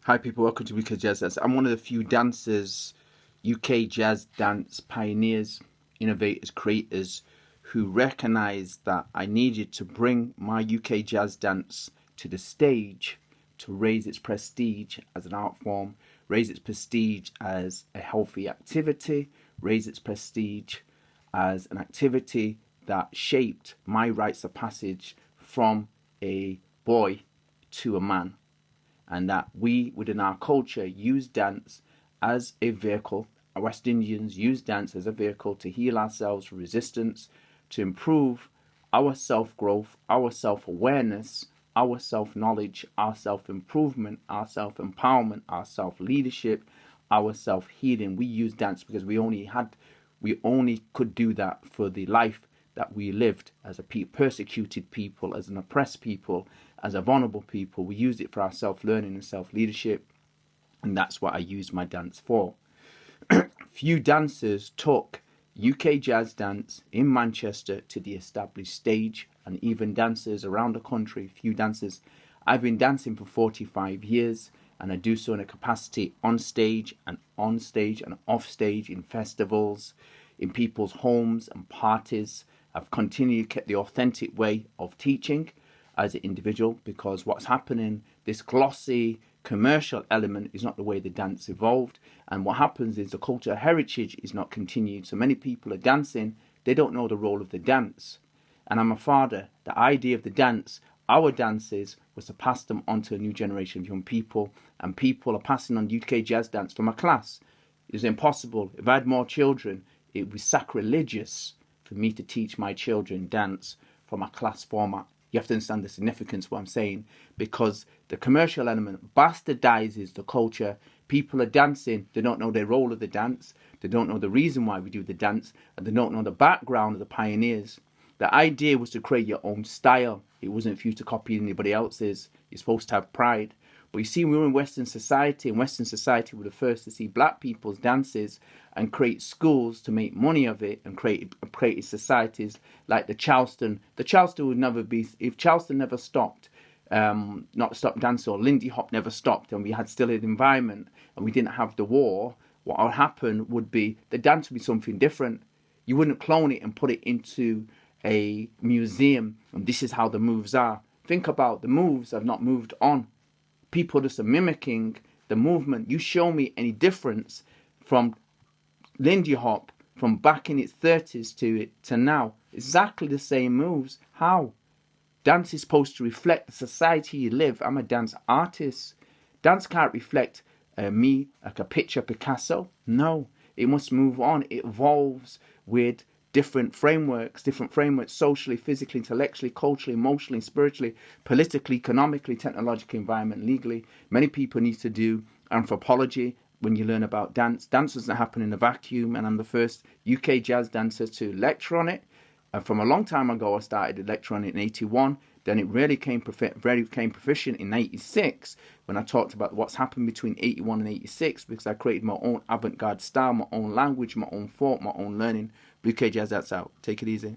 Hi people, welcome to UK Jazz Dance. I'm one of the few dancers, UK jazz dance pioneers, innovators, creators who recognized that I needed to bring my UK jazz dance to the stage to raise its prestige as an art form, raise its prestige as a healthy activity, raise its prestige as an activity that shaped my rites of passage from a boy to a man, and that we within our culture use dance as a vehicle. West Indians use dance as a vehicle to heal ourselves from resistance, to improve our self-growth, our self-awareness, our self-knowledge, our self-improvement, our self-empowerment, our self-leadership, our self-healing. We use dance because we only could do that for the life that we lived as a persecuted people, as an oppressed people, as a vulnerable people. We used it for our self-learning and self-leadership, and that's what I use my dance for. Few dancers took UK jazz dance in Manchester to the established stage, and even dancers around the country, few dancers. I've been dancing for 45 years, and I do so in a capacity on stage and off stage, in festivals, in people's homes and parties. I've continued to keep the authentic way of teaching as an individual, because what's happening, this glossy commercial element, is not the way the dance evolved. And what happens is the cultural heritage is not continued. So many people are dancing, they don't know the role of the dance. And I'm a father. The idea of the dance, our dances, was to pass them on to a new generation of young people, and people are passing on UK jazz dance from a class. It was impossible. If I had more children, it would be sacrilegious for me to teach my children dance from a class format. You have to understand the significance of what I'm saying, because the commercial element bastardizes the culture. People are dancing, they don't know their role of the dance, they don't know the reason why we do the dance, and they don't know the background of the pioneers. The idea was to create your own style. It wasn't for you to copy anybody else's. You're supposed to have pride. But you see, we were in Western society, and Western society were the first to see black people's dances and create schools to make money of it, and created societies like the Charleston. The Charleston would never be, if Charleston never stopped, not stopped dancing, or Lindy Hop never stopped, and we had still an environment, and we didn't have the war, what would happen would be the dance would be something different. You wouldn't clone it and put it into a museum, and this is how the moves are. Think about, the moves have not moved on. People just are mimicking the movement. You show me any difference from Lindy Hop from back in its 30s to now. Exactly the same moves. How? Dance is supposed to reflect the society you live. I'm a dance artist. Dance can't reflect me like a picture Picasso. No, it must move on. It evolves with different frameworks, socially, physically, intellectually, culturally, emotionally, spiritually, politically, economically, technologically, environment, legally. Many people need to do anthropology when you learn about dance. Dance doesn't happen in a vacuum, and I'm the first UK jazz dancer to lecture on it. From a long time ago, I started lecturing on it in 81. Then it really became proficient in 86, when I talked about what's happened between 81 and 86, because I created my own avant-garde style, my own language, my own thought, my own learning. UK Jazz, that's out. Take it easy.